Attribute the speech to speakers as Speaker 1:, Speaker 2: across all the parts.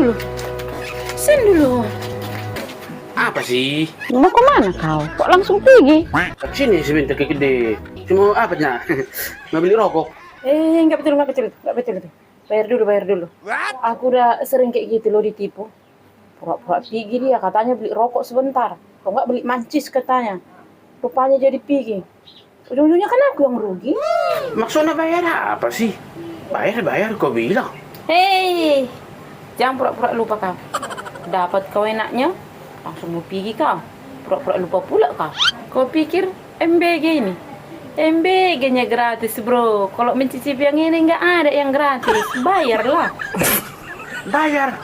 Speaker 1: dulu. Sen dulu.
Speaker 2: Apa sih?
Speaker 1: Mau kemana kau? Kok langsung pergi?
Speaker 2: Sini sebentar ke gede. Cuma apa nya? Mau beli rokok.
Speaker 1: Enggak betul, enggak betul. Enggak betul itu. Bayar dulu. Aku udah sering kayak gitu loh ditipu. Pura-pura pergi dia, katanya beli rokok sebentar. Kok enggak beli mancis katanya. Rupanya jadi pergi. Ujung-ujungnya kan aku yang rugi.
Speaker 2: Maksudnya bayar apa sih? Bayar kau bilang.
Speaker 1: Hei, jangan pura-pura lupa kau. Dapat kau enaknya, langsung mau pergi kau. Pura-pura lupa pula kau. Kau pikir MBG ini? MBG-nya gratis bro. Kalau mencicipi yang ini nggak ada yang gratis. Bayarlah.
Speaker 2: Bayar.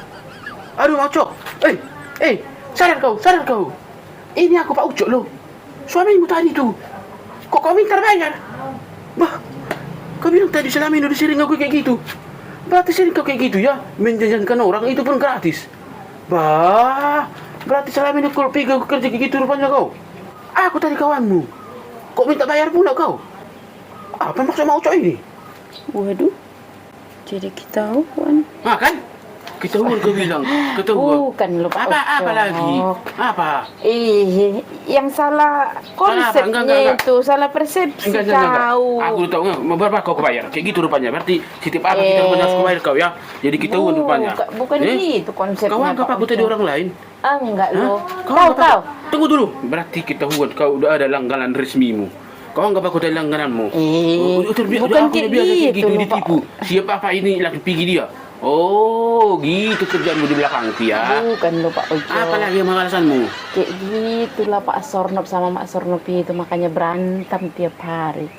Speaker 2: Aduh, Ucok. Sadar kau. Ini aku Pak Ucok loh. Suamimu tadi tuh. Kok kau minta bayar? Bah, kau bilang tadi selama ini udah sering aku kayak gitu. Berarti sering kau kayak gitu ya? Menjanjikan orang itu pun gratis. Bah, berarti selama ini kalau pergi kerja kayak gitu rupanya kau. Aku tadi kawanmu. Kok minta bayar pula kau? Apa maksud Ucok ini?
Speaker 1: Waduh, jadi ketahuan.
Speaker 2: Kan? Ketahuan kau bilang. Ketahuan.
Speaker 1: Bukan lupa.
Speaker 2: Apa lagi? Apa?
Speaker 1: Yang salah konsepnya
Speaker 2: Enggak.
Speaker 1: itu, salah persepsi kau.
Speaker 2: Aku udah tahu berapa kau bayar. Kayak gitu rupanya. Berarti setiap apa kita harus bayar kau ya. Jadi ketahuan rupanya.
Speaker 1: Bukan gitu konsepnya.
Speaker 2: Kau anggap aku tadi orang lain?
Speaker 1: Enggak loh.
Speaker 2: Kau.
Speaker 1: Tahu.
Speaker 2: Tunggu dulu. Berarti ketahuan kau udah ada langganan resmimu. Kau anggap aku tadi langgananmu.
Speaker 1: Bukan kayak gitu.
Speaker 2: Ditipu. Siapa apa ini lagi pergi dia? Oh, gitu kerjaanmu di belakang ya?
Speaker 1: Bukan lupa Ujo.
Speaker 2: Apa lagi yang alasanmu?
Speaker 1: Kayak gitulah Pak Sornop sama Mak Sornop itu, makanya berantem tiap hari.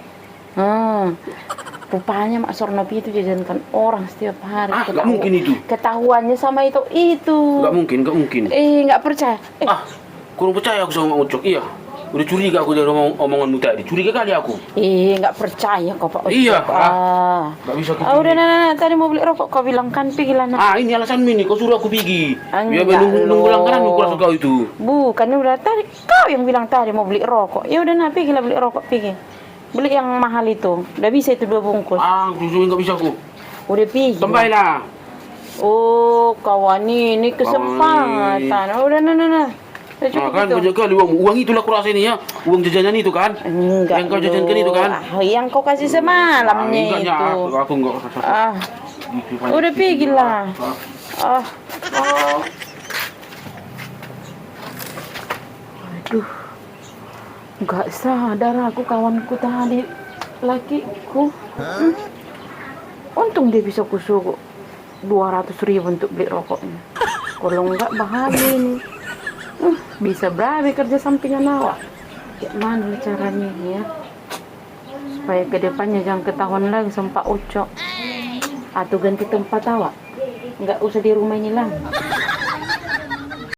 Speaker 1: Rupanya Mak Sornop itu jajankan orang setiap hari.
Speaker 2: Nggak mungkin itu.
Speaker 1: Ketahuannya sama itu.
Speaker 2: Nggak mungkin.
Speaker 1: Nggak percaya.
Speaker 2: Kurang percaya aku sama Ucok. Iya. Udah curiga aku dari omonganmu tadi. Curiga kali aku.
Speaker 1: Nggak percaya kok Pak Ucok.
Speaker 2: Iya. Nggak bisa gitu.
Speaker 1: Udah, tadi mau beli rokok kau bilang kan pergi lah.
Speaker 2: Ini alasanmu nih. Kau suruh aku pergi. Biar nunggu langgananmu kurang kau itu.
Speaker 1: Bukan, udah tadi kau yang bilang tadi mau beli rokok. Ya udah pergi lah beli rokok, pergi. Beli yang mahal itu. Udah bisa itu 2 bungkus.
Speaker 2: Susuin nggak bisa aku.
Speaker 1: Udah pergi.
Speaker 2: Tempailah.
Speaker 1: Oh, kawan ini kesempatan. Udah, cukup
Speaker 2: kan
Speaker 1: itu.
Speaker 2: banyak kali uang itulah aku rasain ya. Uang jajanan itu kan.
Speaker 1: Enggak.
Speaker 2: Yang kau jajankan itu kan.
Speaker 1: Yang kau kasih semalamnya itu.
Speaker 2: Aku enggak.
Speaker 1: Udah pergi lah. Aduh. Enggak sadar aku kawanku tadi. Lakiku. Untung dia bisa kusuruh 200.000 untuk beli rokoknya. Kalau enggak bahaya ini. Bisa berapa kerja sampingan awak? Gimana caranya ya? Supaya kedepannya jangan ketahuan lagi sama Pak Ucok. Atau ganti tempat awak. Nggak usah di rumah ini lagi.